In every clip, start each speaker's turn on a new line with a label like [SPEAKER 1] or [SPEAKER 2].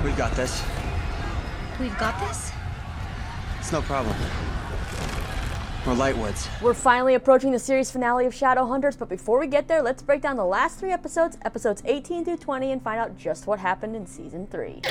[SPEAKER 1] We've got this.
[SPEAKER 2] We've got this?
[SPEAKER 1] It's no problem. We're Lightwoods.
[SPEAKER 3] We're finally approaching the series finale of Shadowhunters, but before we get there, let's break down the last 3 episodes, episodes 18 through 20, and find out just what happened in Season 3.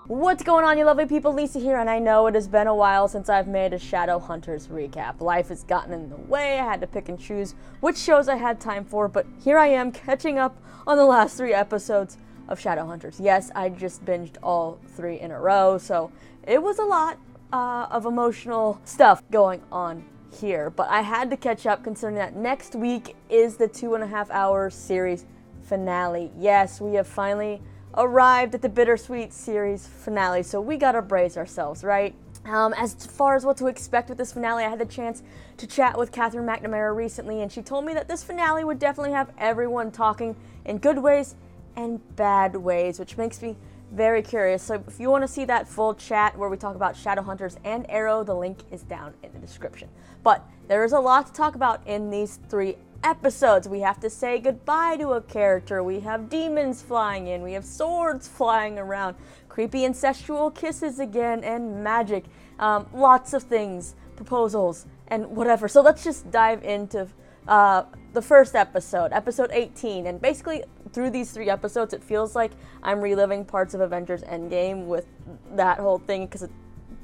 [SPEAKER 3] What's going on, you lovely people? Lisa here, and I know it has been a while since I've made a Shadowhunters recap. Life has gotten in the way, I had to pick and choose which shows I had time for, but here I am catching up on the last 3 episodes of Shadowhunters. Yes, I just binged all 3 in a row, so it was a lot of emotional stuff going on here, but I had to catch up considering that next week is the 2.5-hour series finale. Yes, we have finally arrived at the bittersweet series finale, so we gotta brace ourselves, right? As far as what to expect with this finale, I had the chance to chat with Catherine McNamara recently, and she told me that this finale would definitely have everyone talking in good ways and bad ways, which makes me very curious. So if you want to see that full chat where we talk about Shadowhunters and Arrow, the link is down in the description. But there is a lot to talk about in these 3 episodes. We have to say goodbye to a character, we have demons flying in, we have swords flying around, creepy incestual kisses again, and magic, lots of things, proposals, and whatever. So let's just dive into the first episode, episode 18, and basically through these 3 episodes it feels like I'm reliving parts of Avengers Endgame with that whole thing, because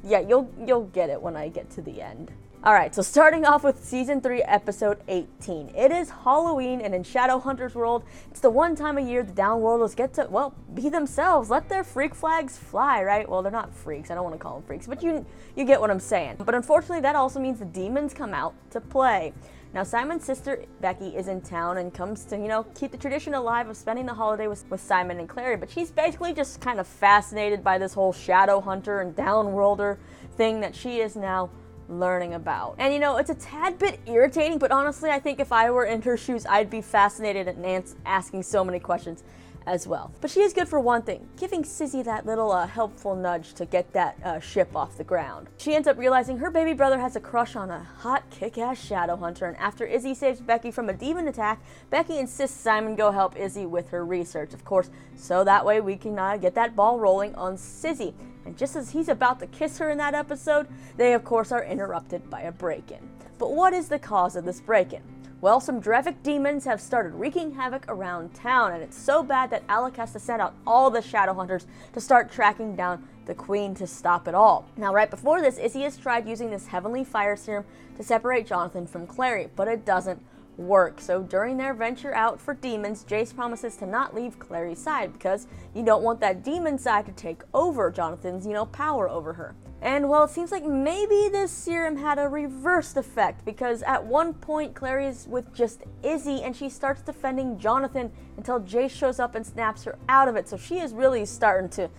[SPEAKER 3] yeah, you'll get it when I get to the end. Alright, so starting off with Season 3, Episode 18. It is Halloween, and in Shadowhunters world, it's the one time a year the Downworlders get to, well, be themselves. Let their freak flags fly, right? Well, they're not freaks. I don't want to call them freaks, but you get what I'm saying. But unfortunately, that also means the demons come out to play. Now, Simon's sister, Becky, is in town and comes to, keep the tradition alive of spending the holiday with Simon and Clary, but she's basically just kind of fascinated by this whole Shadowhunter and Downworlder thing that she is now learning about. And it's a tad bit irritating, but honestly, I think if I were in her shoes, I'd be fascinated and asking so many questions as well. But she is good for one thing, giving Sizzy that little helpful nudge to get that ship off the ground. She ends up realizing her baby brother has a crush on a hot, kick-ass Shadowhunter, and after Izzy saves Becky from a demon attack, Becky insists Simon go help Izzy with her research, of course, so that way we can get that ball rolling on Sizzy. And just as he's about to kiss her in that episode, they of course are interrupted by a break-in. But what is the cause of this break-in? Well, some Drevic demons have started wreaking havoc around town, and it's so bad that Malec has to send out all the Shadowhunters to start tracking down the Queen to stop it all. Now, right before this, Izzy has tried using this Heavenly Fire Serum to separate Jonathan from Clary, but it doesn't work. So during their venture out for demons, Jace promises to not leave Clary's side because you don't want that demon side to take over Jonathan's, power over her. And well, it seems like maybe this serum had a reversed effect, because at one point Clary is with just Izzy and she starts defending Jonathan until Jace shows up and snaps her out of it. So she is really starting to,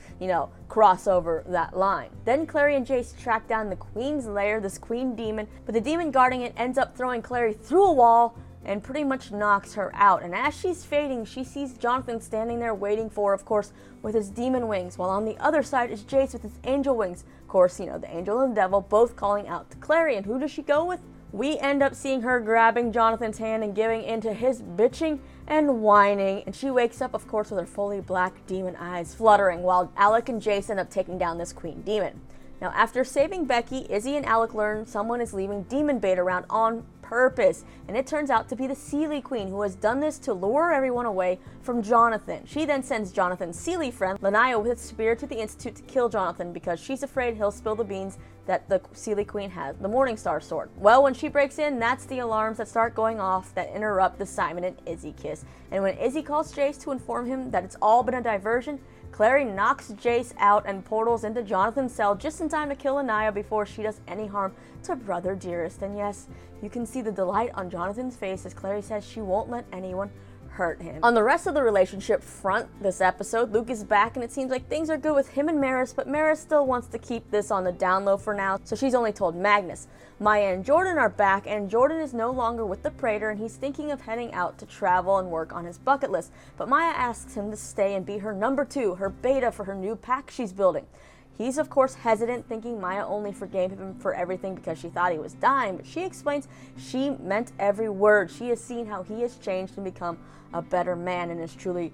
[SPEAKER 3] cross over that line. Then Clary and Jace track down the Queen's lair, this Queen demon, but the demon guarding it ends up throwing Clary through a wall and pretty much knocks her out. And as she's fading, she sees Jonathan standing there waiting for, of course, with his demon wings, while on the other side is Jace with his angel wings. Of course, the angel and the devil both calling out to Clary. And who does she go with? We end up seeing her grabbing Jonathan's hand and giving into his bitching and whining. And she wakes up, of course, with her fully black demon eyes fluttering, while Alec and Jace end up taking down this Queen demon. Now, after saving Becky, Izzy and Alec learn someone is leaving demon bait around on purpose, and it turns out to be the Seelie Queen, who has done this to lure everyone away from Jonathan. She then sends Jonathan's Seelie friend, Lanaya, with a spear to the Institute to kill Jonathan because she's afraid he'll spill the beans that the Seelie Queen has, the Morningstar sword. Well, when she breaks in, that's the alarms that start going off that interrupt the Simon and Izzy kiss. And when Izzy calls Jace to inform him that it's all been a diversion, Clary knocks Jace out and portals into Jonathan's cell just in time to kill Anaya before she does any harm to Brother Dearest. And yes, you can see the delight on Jonathan's face as Clary says she won't let anyone hurt him. On the rest of the relationship front this episode, Luke is back and it seems like things are good with him and Maris, but Maris still wants to keep this on the down low for now, so she's only told Magnus. Maya and Jordan are back, and Jordan is no longer with the Praetor and he's thinking of heading out to travel and work on his bucket list, but Maya asks him to stay and be her number 2, her beta for her new pack she's building. He's of course hesitant, thinking Maya only forgave him for everything because she thought he was dying, but she explains she meant every word. She has seen how he has changed and become a better man and is truly,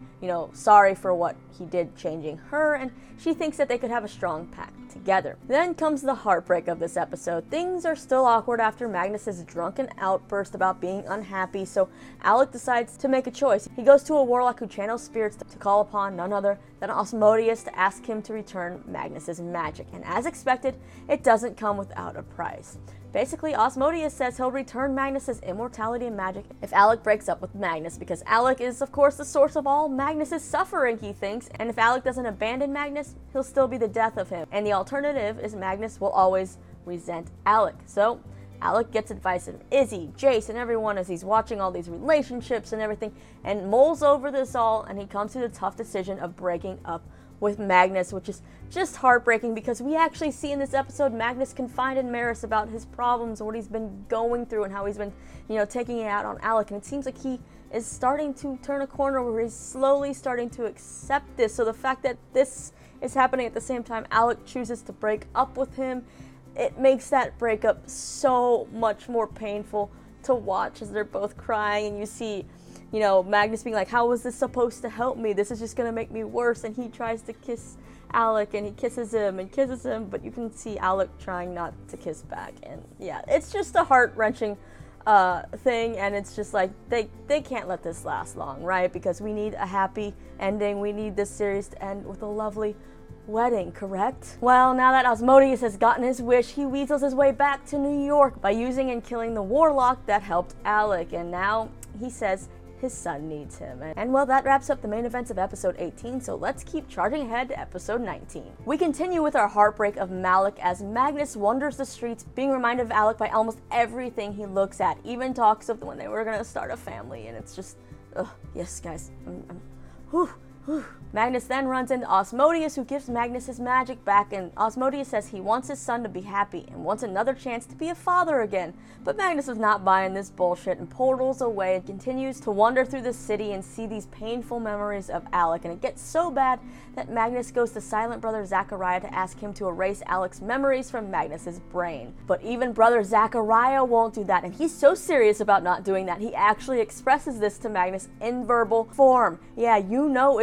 [SPEAKER 3] sorry for what he did changing her, and she thinks that they could have a strong pact together. Then comes the heartbreak of this episode. Things are still awkward after Magnus's drunken outburst about being unhappy, so Alec decides to make a choice. He goes to a warlock who channels spirits to call upon none other than Asmodeus to ask him to return Magnus's magic, and as expected, it doesn't come without a price. Basically, Asmodeus says he'll return Magnus's immortality and magic if Alec breaks up with Magnus, because Alec is, of course, the source of all Magnus's suffering, he thinks, and if Alec doesn't abandon Magnus, he'll still be the death of him. And the alternative is Magnus will always resent Alec. So, Alec gets advice from Izzy, Jace, and everyone as he's watching all these relationships and everything, and mulls over this all, and he comes to the tough decision of breaking up with Magnus, which is just heartbreaking because we actually see in this episode Magnus confide in Maris about his problems and what he's been going through and how he's been, taking it out on Alec, and it seems like he is starting to turn a corner where he's slowly starting to accept this. So the fact that this is happening at the same time Alec chooses to break up with him, it makes that breakup so much more painful to watch as they're both crying, and you see Magnus being like, how was this supposed to help me? This is just going to make me worse. And he tries to kiss Alec, and he kisses him, but you can see Alec trying not to kiss back. And yeah, it's just a heart-wrenching thing, and it's just like, they can't let this last long, right? Because we need a happy ending. We need this series to end with a lovely wedding, correct? Well, now that Asmodeus has gotten his wish, he weasels his way back to New York by using and killing the warlock that helped Alec, and now he says his son needs him. And well, that wraps up the main events of episode 18, so let's keep charging ahead to episode 19. We continue with our heartbreak of Malec as Magnus wanders the streets, being reminded of Alec by almost everything he looks at, even talks of when they were gonna start a family, and it's just, yes guys, Magnus then runs into Asmodeus, who gives Magnus his magic back, and Asmodeus says he wants his son to be happy and wants another chance to be a father again. But Magnus is not buying this bullshit and portals away and continues to wander through the city and see these painful memories of Alec, and it gets so bad that Magnus goes to Silent Brother Zachariah to ask him to erase Alec's memories from Magnus's brain. But even Brother Zachariah won't do that, and he's so serious about not doing that, he actually expresses this to Magnus in verbal form. Yeah,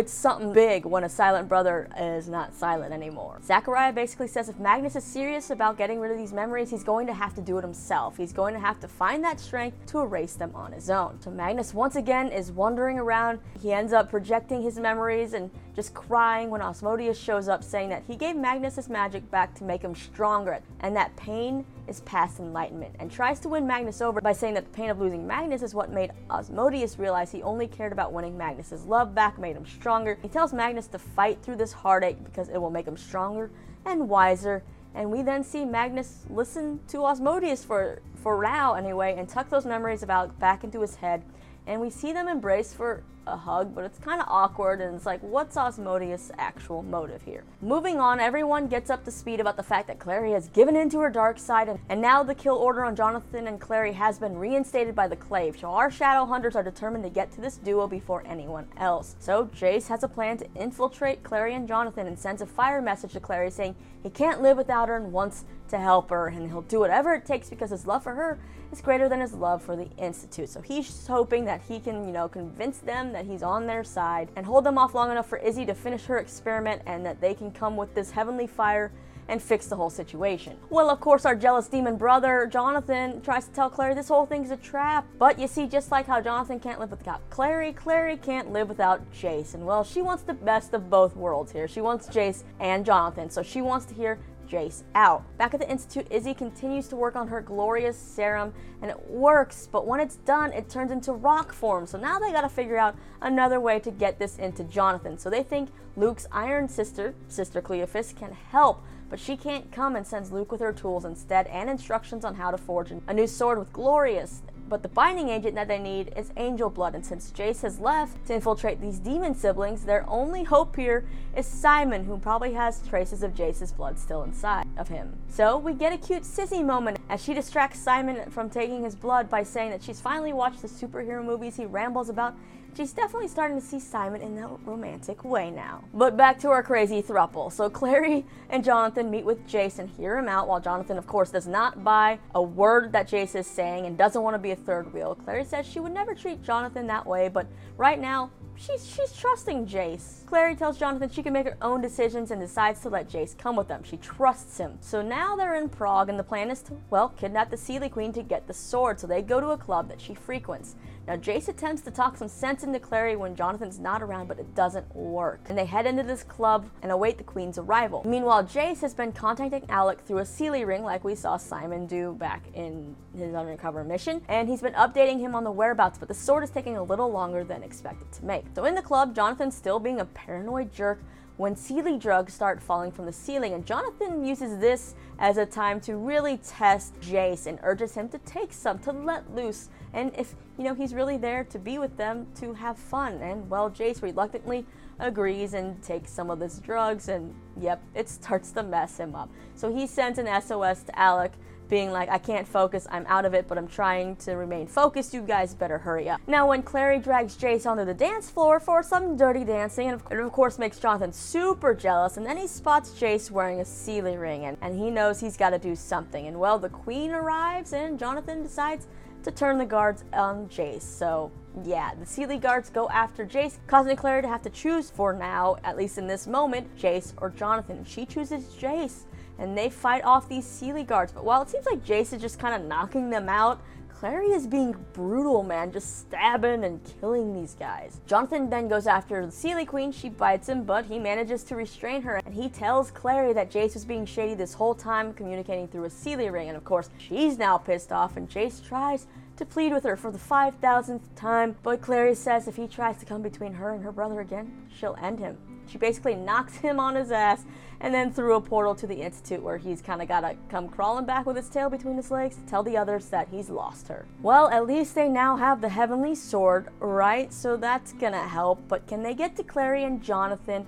[SPEAKER 3] it's something big when a silent brother is not silent anymore. Zachariah basically says if Magnus is serious about getting rid of these memories, he's going to have to do it himself. He's going to have to find that strength to erase them on his own. So Magnus once again is wandering around. He ends up projecting his memories and just crying when Asmodeus shows up, saying that he gave Magnus his magic back to make him stronger, and that pain is past enlightenment, and tries to win Magnus over by saying that the pain of losing Magnus is what made Asmodeus realize he only cared about winning Magnus's love back, made him stronger. He tells Magnus to fight through this heartache because it will make him stronger and wiser, and we then see Magnus listen to Asmodeus for now anyway, and tuck those memories back into his head, and we see them embrace for a hug, but it's kind of awkward, and it's like, what's Asmodeus' actual motive here? Moving on, everyone gets up to speed about the fact that Clary has given in to her dark side, and now the kill order on Jonathan and Clary has been reinstated by the Clave, so our shadow hunters are determined to get to this duo before anyone else. So Jace has a plan to infiltrate Clary and Jonathan and sends a fire message to Clary saying he can't live without her and wants to help her, and he'll do whatever it takes because his love for her is greater than his love for the Institute. So he's hoping that he can, convince them that he's on their side and hold them off long enough for Izzy to finish her experiment, and that they can come with this heavenly fire and fix the whole situation. Well, of course, our jealous demon brother, Jonathan, tries to tell Clary this whole thing's a trap. But you see, just like how Jonathan can't live without Clary, Clary can't live without Jace. And well, she wants the best of both worlds here. She wants Jace and Jonathan, so she wants to hear Jace out. Back at the Institute, Izzy continues to work on her glorious serum, and it works, but when it's done, it turns into rock form. So now they gotta figure out another way to get this into Jonathan. So they think Luke's iron sister, Sister Cleophas, can help, but she can't come and sends Luke with her tools instead and instructions on how to forge a new sword with glorious but the binding agent that they need is angel blood, and since Jace has left to infiltrate these demon siblings, their only hope here is Simon, who probably has traces of Jace's blood still inside of him. So we get a cute Sizzy moment as she distracts Simon from taking his blood by saying that she's finally watched the superhero movies he rambles about. She's definitely starting to see Simon in that romantic way now. But back to our crazy throuple. So Clary and Jonathan meet with Jace and hear him out, while Jonathan, of course, does not buy a word that Jace is saying and doesn't want to be a third wheel. Clary says she would never treat Jonathan that way, but right now, she's trusting Jace. Clary tells Jonathan she can make her own decisions and decides to let Jace come with them. She trusts him. So now they're in Prague, and the plan is to, well, kidnap the Seelie Queen to get the sword. So they go to a club that she frequents. Now Jace attempts to talk some sense into Clary when Jonathan's not around, but it doesn't work. And they head into this club and await the Queen's arrival. Meanwhile, Jace has been contacting Malec through a Seelie ring like we saw Simon do back in his undercover mission, and he's been updating him on the whereabouts, but the sword is taking a little longer than expected to make. So in the club, Jonathan's still being a paranoid jerk when Seelie drugs start falling from the ceiling, and Jonathan uses this as a time to really test Jace and urges him to take some, to let loose, and if, he's really there to be with them, to have fun. And, well, Jace reluctantly agrees and takes some of these drugs, and, yep, it starts to mess him up. So he sends an SOS to Alec, being like, I can't focus, I'm out of it, but I'm trying to remain focused, you guys better hurry up. Now when Clary drags Jace onto the dance floor for some dirty dancing, and it of course makes Jonathan super jealous, and then he spots Jace wearing a Seelie ring, and he knows he's got to do something. And well, the Queen arrives, and Jonathan decides to turn the guards on Jace. So yeah, the Seelie guards go after Jace, causing Clary to have to choose for now, at least in this moment, Jace or Jonathan. And she chooses Jace, and they fight off these Seelie guards. But while it seems like Jace is just kind of knocking them out, Clary is being brutal, man, just stabbing and killing these guys. Jonathan then goes after the Seelie Queen. She bites him, but he manages to restrain her, and he tells Clary that Jace was being shady this whole time, communicating through a Seelie ring. And of course, she's now pissed off, and Jace tries to plead with her for the 5,000th time, but Clary says if he tries to come between her and her brother again, she'll end him. She basically knocks him on his ass and then through a portal to the Institute, where he's kind of got to come crawling back with his tail between his legs to tell the others that he's lost her. Well, at least they now have the Heavenly Sword, right? So that's gonna help, but can they get to Clary and Jonathan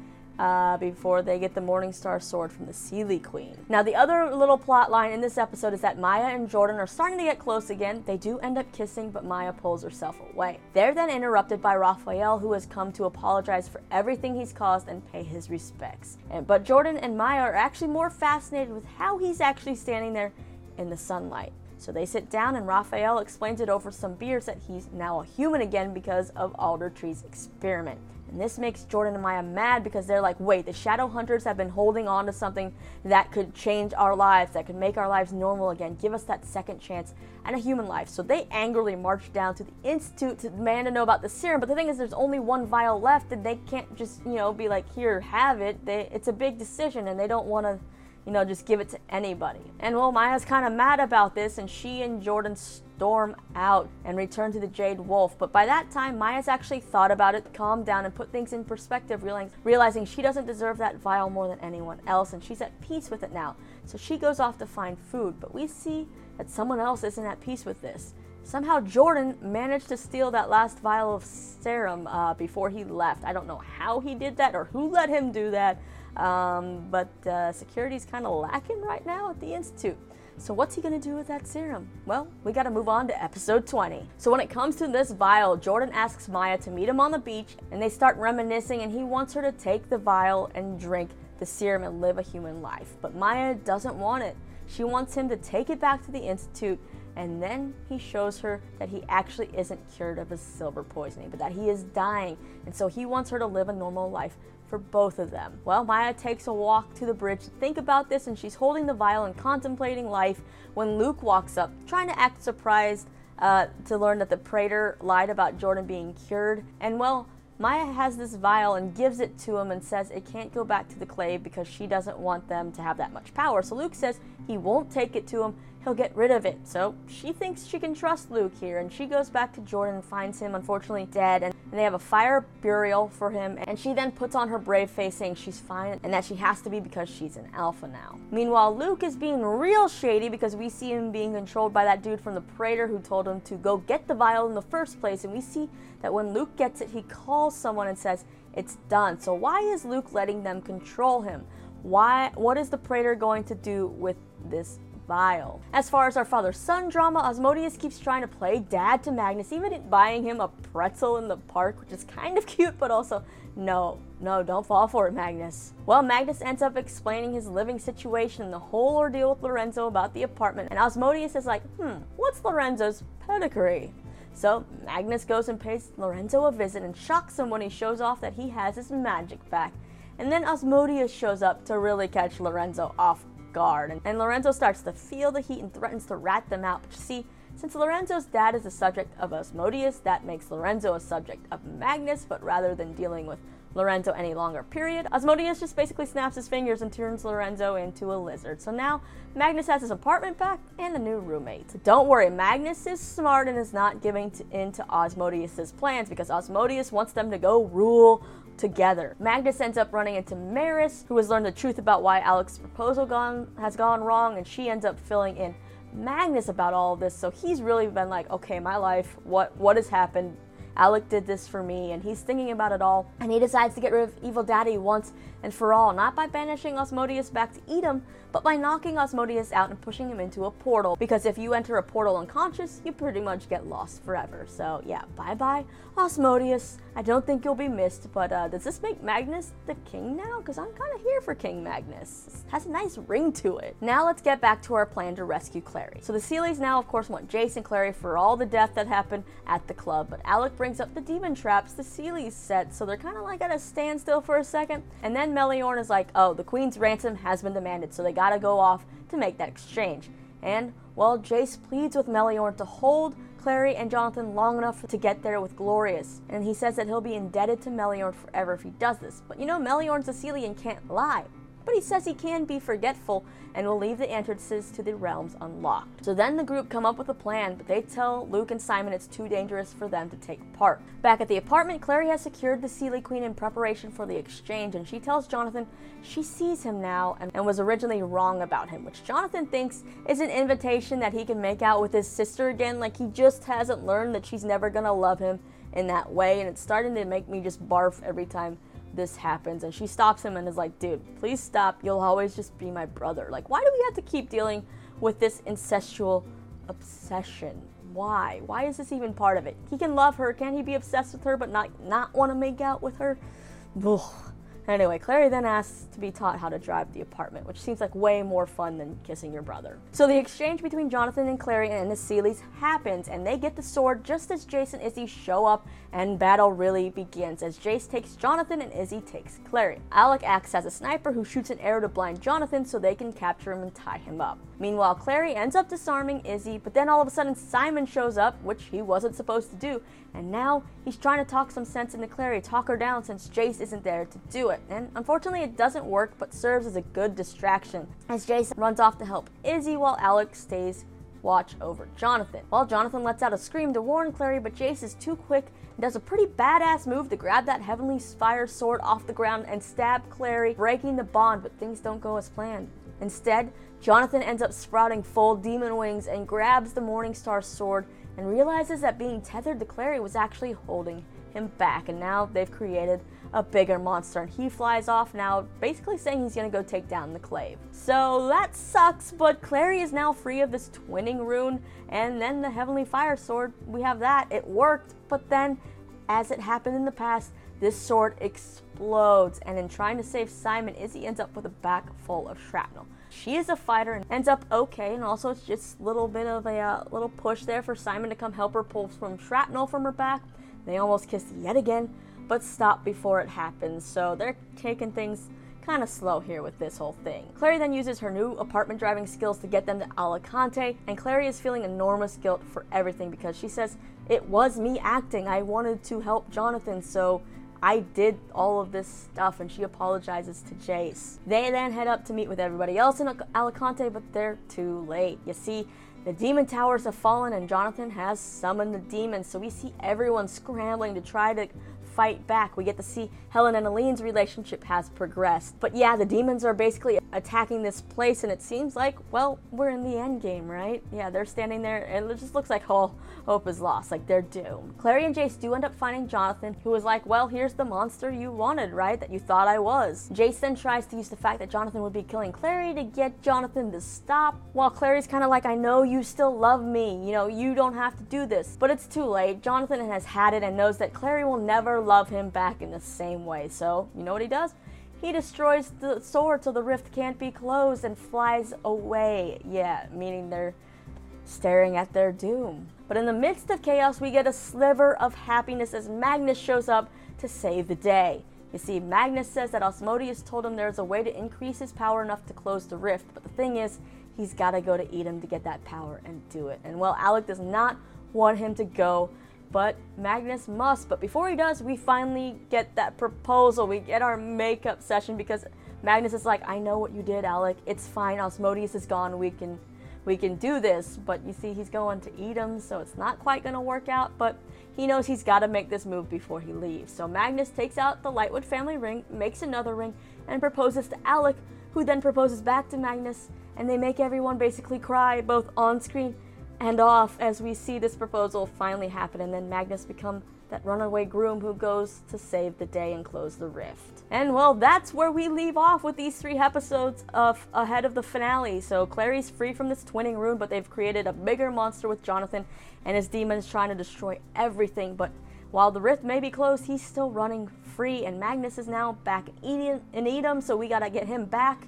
[SPEAKER 3] before they get the Morningstar Sword from the Seelie Queen? Now, the other little plot line in this episode is that Maya and Jordan are starting to get close again. They do end up kissing, but Maya pulls herself away. They're then interrupted by Raphael, who has come to apologize for everything he's caused and pay his respects. But Jordan and Maya are actually more fascinated with how he's actually standing there in the sunlight. So they sit down, and Raphael explains it over some beers that he's now a human again because of Alder Tree's experiment. And this makes Jordan and Maya mad because they're like, wait, the Shadowhunters have been holding on to something that could change our lives, that could make our lives normal again, give us that second chance and a human life. So they angrily march down to the Institute to demand to know about the serum. But the thing is, there's only one vial left, and they can't just, be like, here, have it. It's a big decision, and they don't want to, just give it to anybody. And well, Maya's kind of mad about this, and she and Jordan storm out and return to the Jade Wolf. But by that time, Maya's actually thought about it, calmed down, and put things in perspective, realizing she doesn't deserve that vial more than anyone else, and she's at peace with it now. So she goes off to find food, but we see that someone else isn't at peace with this. Somehow Jordan managed to steal that last vial of serum before he left. I don't know how he did that or who let him do that, but security's kind of lacking right now at the Institute. So what's he gonna do with that serum? Well, we gotta move on to episode 20. So when it comes to this vial, Jordan asks Maya to meet him on the beach, and they start reminiscing, and he wants her to take the vial and drink the serum and live a human life. But Maya doesn't want it. She wants him to take it back to the Institute, and then he shows her that he actually isn't cured of his silver poisoning, but that he is dying, and so he wants her to live a normal life for both of them. Well, Maya takes a walk to the bridge to think about this, and she's holding the vial and contemplating life when Luke walks up, trying to act surprised to learn that the Praetor lied about Jordan being cured. And well, Maya has this vial and gives it to him and says it can't go back to the Clave because she doesn't want them to have that much power. So Luke says he won't take it to him he'll get rid of it. So she thinks she can trust Luke here, and she goes back to Jordan and finds him unfortunately dead, and they have a fire burial for him, and she then puts on her brave face saying she's fine and that she has to be because she's an alpha now. Meanwhile, Luke is being real shady because we see him being controlled by that dude from the Praetor who told him to go get the vial in the first place, and we see that when Luke gets it, he calls someone and says it's done. So why is Luke letting them control him? What is the Praetor going to do with this vial? As far as our father-son drama, Asmodeus keeps trying to play dad to Magnus, even buying him a pretzel in the park, which is kind of cute, but also, no, don't fall for it, Magnus. Well, Magnus ends up explaining his living situation and the whole ordeal with Lorenzo about the apartment, and Asmodeus is like, what's Lorenzo's pedigree? So Magnus goes and pays Lorenzo a visit and shocks him when he shows off that he has his magic back. And then Asmodeus shows up to really catch Lorenzo off guard, and Lorenzo starts to feel the heat and threatens to rat them out. But you see, since Lorenzo's dad is a subject of Asmodeus, that makes Lorenzo a subject of Magnus, but rather than dealing with Lorenzo any longer, period, Asmodeus just basically snaps his fingers and turns Lorenzo into a lizard. So now Magnus has his apartment back and a new roommate. So don't worry, Magnus is smart and is not giving in to Asmodeus' plans, because Asmodeus wants them to go rule together. Magnus ends up running into Maris, who has learned the truth about why Alec's proposal has gone wrong, and she ends up filling in Magnus about all of this. So he's really been like, okay, my life, what has happened? Alec did this for me, and he's thinking about it all, and he decides to get rid of Evil Daddy once and for all, not by banishing Asmodeus back to Edom, but by knocking Asmodeus out and pushing him into a portal, because if you enter a portal unconscious, you pretty much get lost forever. So yeah, bye-bye, Asmodeus. I don't think you'll be missed, but does this make Magnus the king now? Because I'm kind of here for King Magnus. It has a nice ring to it. Now let's get back to our plan to rescue Clary. So the Seeleys now, of course, want Jace and Clary for all the death that happened at the club, but Alec brings up the demon traps the Seeleys set, so they're kind of like at a standstill for a second, and then Meliorn is like, oh, the queen's ransom has been demanded, so they gotta go off to make that exchange. And, well, Jace pleads with Meliorn to hold Clary and Jonathan long enough to get there with Glorious, and he says that he'll be indebted to Meliorn forever if he does this. But you know, Meliorn's a Seelie and can't lie. But he says he can be forgetful and will leave the entrances to the realms unlocked. So then the group come up with a plan, but they tell Luke and Simon it's too dangerous for them to take part. Back at the apartment, Clary has secured the Seelie Queen in preparation for the exchange, and she tells Jonathan she sees him now and was originally wrong about him, which Jonathan thinks is an invitation that he can make out with his sister again, like he just hasn't learned that she's never gonna love him in that way, and it's starting to make me just barf every time this happens. And she stops him and is like, dude, please stop, you'll always just be my brother. Like, why do we have to keep dealing with this incestual obsession? Why is this even part of it? He can love her, can't he be obsessed with her but not want to make out with her? Ugh. Anyway, Clary then asks to be taught how to drive the apartment, which seems like way more fun than kissing your brother. So the exchange between Jonathan and Clary and the Seeleys happens, and they get the sword just as Jace and Izzy show up, and battle really begins as Jace takes Jonathan and Izzy takes Clary. Alec acts as a sniper who shoots an arrow to blind Jonathan so they can capture him and tie him up. Meanwhile, Clary ends up disarming Izzy, but then all of a sudden Simon shows up, which he wasn't supposed to do, and now he's trying to talk some sense into Clary, talk her down since Jace isn't there to do it. And unfortunately it doesn't work, but serves as a good distraction as Jace runs off to help Izzy while Alec stays watch over Jonathan. Well, Jonathan lets out a scream to warn Clary, but Jace is too quick and does a pretty badass move to grab that heavenly fire sword off the ground and stab Clary, breaking the bond, but things don't go as planned. Instead, Jonathan ends up sprouting full demon wings and grabs the Morningstar sword and realizes that being tethered to Clary was actually holding him back, and now they've created a bigger monster, and he flies off now, basically saying he's gonna go take down the Clave. So that sucks, but Clary is now free of this twinning rune, and then the Heavenly Fire Sword, we have that, it worked, but then, as it happened in the past, this sword explodes, and in trying to save Simon, Izzy ends up with a back full of shrapnel. She is a fighter and ends up okay, and also it's just a little bit of a little push there for Simon to come help her pull some shrapnel from her back. They almost kissed yet again, but stop before it happens, so they're taking things kind of slow here with this whole thing. Clary then uses her new apartment driving skills to get them to Alicante, and Clary is feeling enormous guilt for everything because she says, it was me acting, I wanted to help Jonathan, so I did all of this stuff, and she apologizes to Jace. They then head up to meet with everybody else in Alicante, but they're too late. You see, the demon towers have fallen and Jonathan has summoned the demons, so we see everyone scrambling to try to fight back. We get to see Helen and Aline's relationship has progressed. But yeah, the demons are basically attacking this place, and it seems like, well, we're in the end game, right? Yeah, they're standing there, and it just looks like all hope is lost, like they're doomed. Clary and Jace do end up finding Jonathan, who was like, well, here's the monster you wanted, right? That you thought I was. Jace then tries to use the fact that Jonathan would be killing Clary to get Jonathan to stop, while Clary's kind of like, I know you still love me, you know, you don't have to do this. But it's too late. Jonathan has had it and knows that Clary will never love him back in the same way. So, you know what he does? He destroys the sword so the rift can't be closed and flies away. Yeah, meaning they're staring at their doom. But in the midst of chaos, we get a sliver of happiness as Magnus shows up to save the day. You see, Magnus says that Asmodeus told him there's a way to increase his power enough to close the rift, but the thing is, he's gotta go to Edom to get that power and do it. And well, Alec does not want him to go, but Magnus must. But before he does, we finally get that proposal. We get our makeup session because Magnus is like, I know what you did, Alec. It's fine. Asmodeus is gone. We can do this. But you see, he's going to Edom, so it's not quite going to work out. But he knows he's got to make this move before he leaves. So Magnus takes out the Lightwood family ring, makes another ring, and proposes to Alec, who then proposes back to Magnus. And they make everyone basically cry, both on screen and off, as we see this proposal finally happen, and then Magnus become that runaway groom who goes to save the day and close the rift. And well, that's where we leave off with these 3 episodes of ahead of the finale. So Clary's free from this twinning rune, but they've created a bigger monster with Jonathan and his demons trying to destroy everything. But while the rift may be closed, he's still running free, and Magnus is now back in Edom, so we gotta get him back.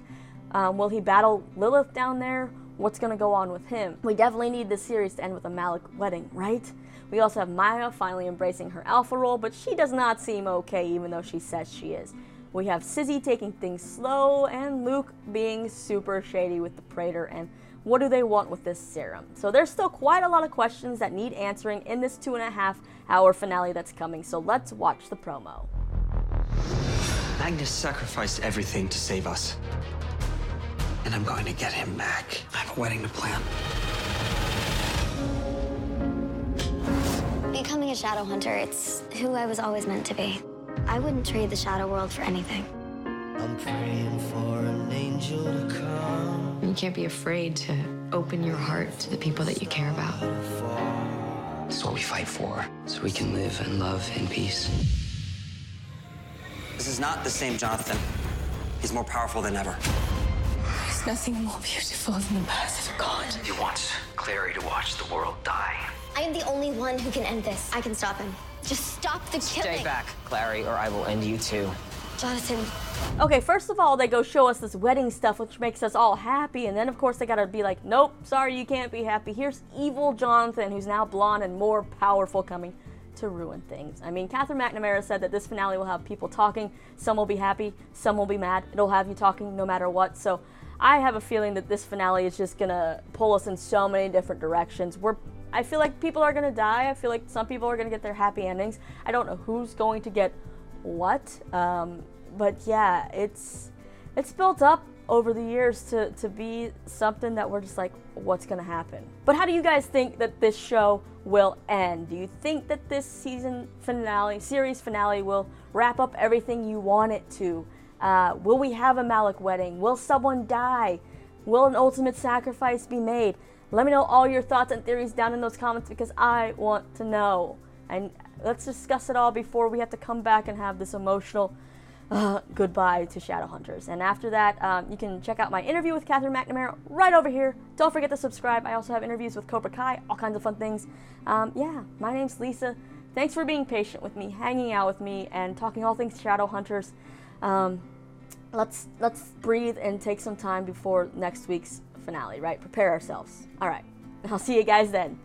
[SPEAKER 3] Will he battle Lilith down there? What's going to go on with him? We definitely need this series to end with a Malec wedding, right? We also have Maya finally embracing her alpha role, but she does not seem okay even though she says she is. We have Sizzy taking things slow, and Luke being super shady with the Praetor, and what do they want with this serum? So there's still quite a lot of questions that need answering in this 2.5-hour finale that's coming, so let's watch the promo.
[SPEAKER 1] Magnus sacrificed everything to save us. And I'm going to get him back. I have a wedding to plan.
[SPEAKER 2] Becoming a shadow hunter, it's who I was always meant to be. I wouldn't trade the shadow world for anything.
[SPEAKER 4] I'm praying for an angel to come.
[SPEAKER 5] You can't be afraid to open your heart to the people that you care about.
[SPEAKER 1] It's what we fight for, so we can live and love in peace. This is not the same Jonathan. He's more powerful than ever.
[SPEAKER 5] There's nothing more beautiful than the birth of God.
[SPEAKER 6] He wants Clary to watch the world die.
[SPEAKER 2] I am the only one who can end this. I can stop him. Just stop the killing.
[SPEAKER 6] Stay back, Clary, or I will end you too.
[SPEAKER 2] Jonathan.
[SPEAKER 3] Okay, first of all, they go show us this wedding stuff, which makes us all happy, and then of course they gotta be like, nope, sorry, you can't be happy. Here's evil Jonathan, who's now blonde and more powerful, coming to ruin things. I mean, Catherine McNamara said that this finale will have people talking. Some will be happy, some will be mad. It'll have you talking no matter what. So I have a feeling that this finale is just gonna pull us in so many different directions. I feel like people are gonna die. I feel like some people are gonna get their happy endings. I don't know who's going to get what, but yeah, it's built up over the years to be something that we're just like, what's gonna happen? But how do you guys think that this show will end? Do you think that this series finale will wrap up everything you want it to? Will we have a Malec wedding? Will someone die? Will an ultimate sacrifice be made? Let me know all your thoughts and theories down in those comments because I want to know. And let's discuss it all before we have to come back and have this emotional goodbye to Shadowhunters. And after that, you can check out my interview with Catherine McNamara right over here. Don't forget to subscribe. I also have interviews with Cobra Kai, all kinds of fun things. Yeah, my name's Lisa. Thanks for being patient with me, hanging out with me, and talking all things Shadowhunters. Let's breathe and take some time before next week's finale, right? Prepare ourselves. All right, I'll see you guys then.